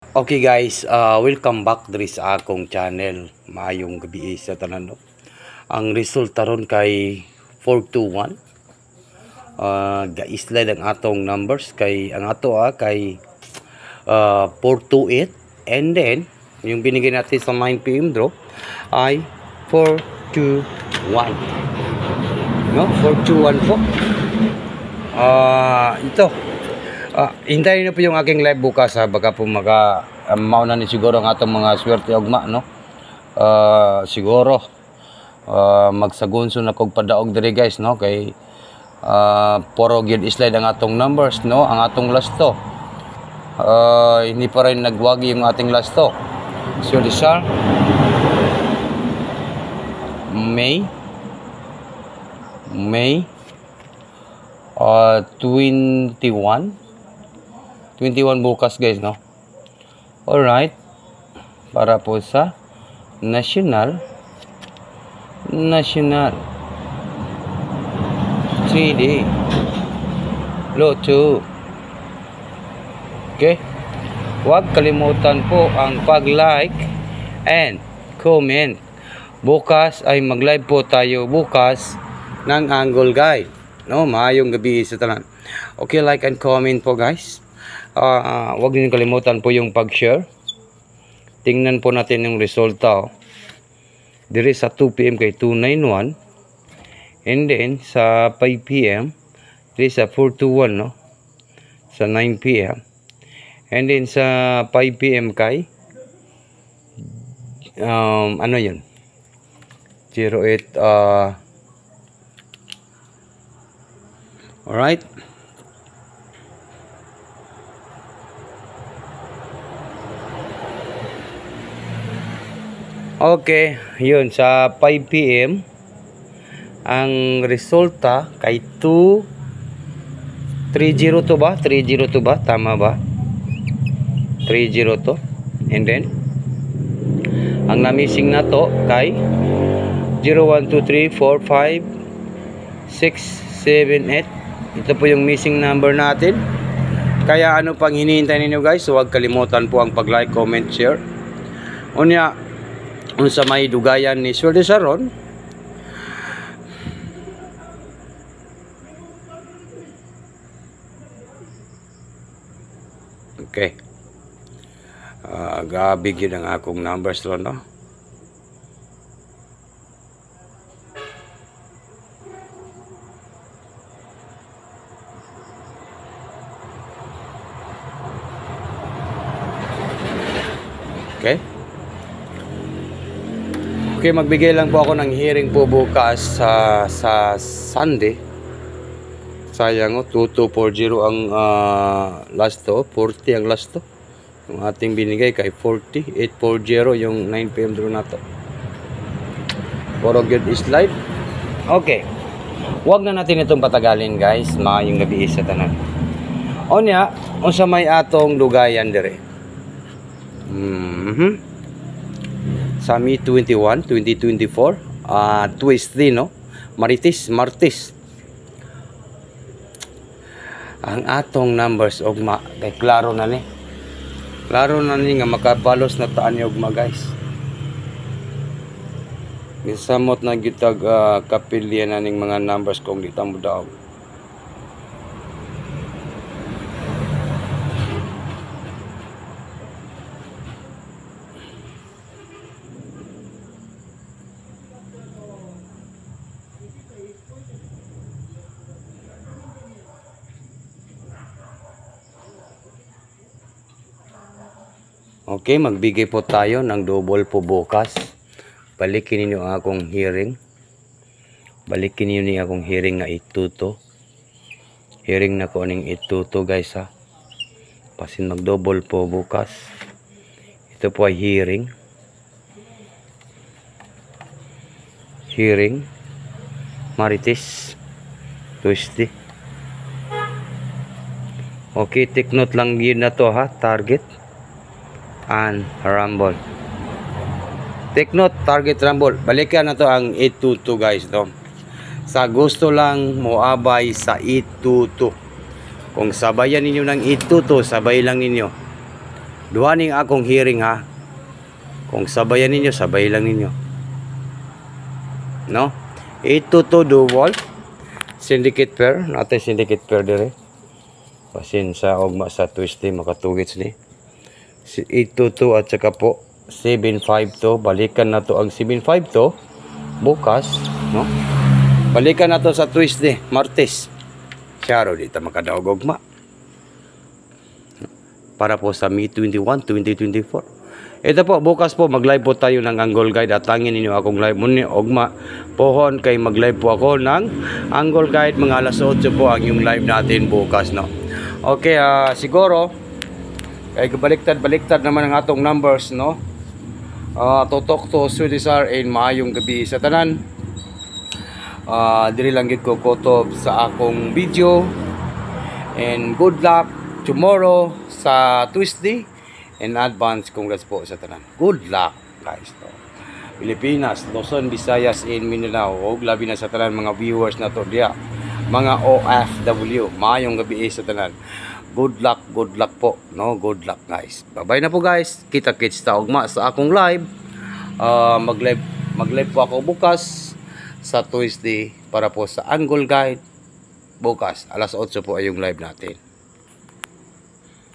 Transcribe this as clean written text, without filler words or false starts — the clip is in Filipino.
Okay guys, welcome back diri sa akong channel. Maayong gabi sa tanan no. Ang resulta ron kay 421. Ga-slide ang atong numbers kay ang ato kay 428 and then yung binigay natin sa 9 PM draw ay 421. No, 421 po. Ito. Hintayin na po yung aking live bukas baka po mauna ni siguro ang atong mga swerte ugma no. Siguro magsagunso na kog padaog diri guys no kay puro gyud slide ang atong numbers no, ang atong last to. Hindi pa rin nagwagi yung ating last to. So these are May 21 bukas guys no. Alright, para po sa national 3D Lotto. Okay, huwag kalimutan po ang pag-like and comment. Bukas ay mag-live po tayo bukas ng Angle Guide no. Maayong gabi sa tanan. Okay, like and comment po guys. Huwag niyo kalimutan po yung pag-share. Tingnan po natin yung resulta. Diri sa 2 PM kay 291. And then sa 5 PM diri sa 421 no. Sa 9 PM. And then sa 5 PM kay ano yun? 08 alright. Okay, yun sa 5 PM ang resulta kay 302 ba? 302 ba? Tama ba? 302. And then ang na-missing na to kay 0, 1, 2, 3, 4, 5, 6, 7, 8. Ito po yung missing number natin. Kaya ano pang hinihintay ninyo guys? Huwag kalimutan po ang pag-like, comment, share. Unya sa may dugayan ni Swerte Sharon, okay, gabi yun ang akong numbers ron no. Okay. Okay, magbigay lang po ako ng hearing po bukas sa Sunday. Sayang 2240 ang last to, 40 ang last to. Yung ating binigay kay 40, 840 yung 9 PM draw na to. Puro good slide. Okay. Huwag na natin itong patagalin guys. Maayong gabi sa tanan. Onya, unsa may atong dugayan dire. Sa May 21, 2024, Tuesday no, Martes. Ang atong numbers ugma kay klaro na ni. Klaro na ni nga makabalos na taan ni ugma guys. Gisamot na gitag kapilya na ning mga numbers kung di tamo daw. Okay, magbigay po tayo ng double po bukas. Balikin niyo ang akong hearing. Balikin niyo ni akong hearing nga ituto. Hearing na ko ning ituto guys ha. Pasin mag double po bukas. Ito po ay hearing. Hearing. Marites. Tuesday. Okay, take note lang yun na to ha. Target. And rumble. Take note, target rumble. Balikan na to ang 822 guys no. Sa gusto lang moabay sa 822. Kung sabayan ninyo ng 822, sabay lang ninyo. Duha ning akong hearing ha. Kung sabayan ninyo, sabay lang ninyo. No? 822 dual syndicate pair, natay syndicate pair dire. Pasin sa ugma sa twisty makatugits ni. 822 at saka po 752, balikan na to ang 752 bukas, no? Balikan na to sa Tuesday, Martes. Siyaro dito makadaog ugma. Para po sa May 21, 2024. Ito po, bukas po mag-live po tayo ng Angle Guide at tangin ninyo akong live muna ugma. Pohon kay mag-live po ako ng Angle Guide mga alas 8 po ang yung live natin bukas, no? Okay, siguro kay baliktad naman ang atong numbers, no? Tutok to Swedisar in maayong gabi sa tanan. Diri lang gid ko kotob sa akong video. And good luck tomorrow sa Tuesday. In advance, congrats po sa tanan. Good luck, guys. No? Pilipinas, Luzon, Visayas, in Mindanao. O labi na sa tanan mga viewers na to diya. Mga OFW, maayong gabi sa tanan. Good luck po. No, good luck, guys. Bye-bye na po, guys. Kita-kits ta ugma sa akong live. Mag-live po ako bukas sa Tuesday para po sa Angle Guide. Bukas, alas 8 po ay yung live natin.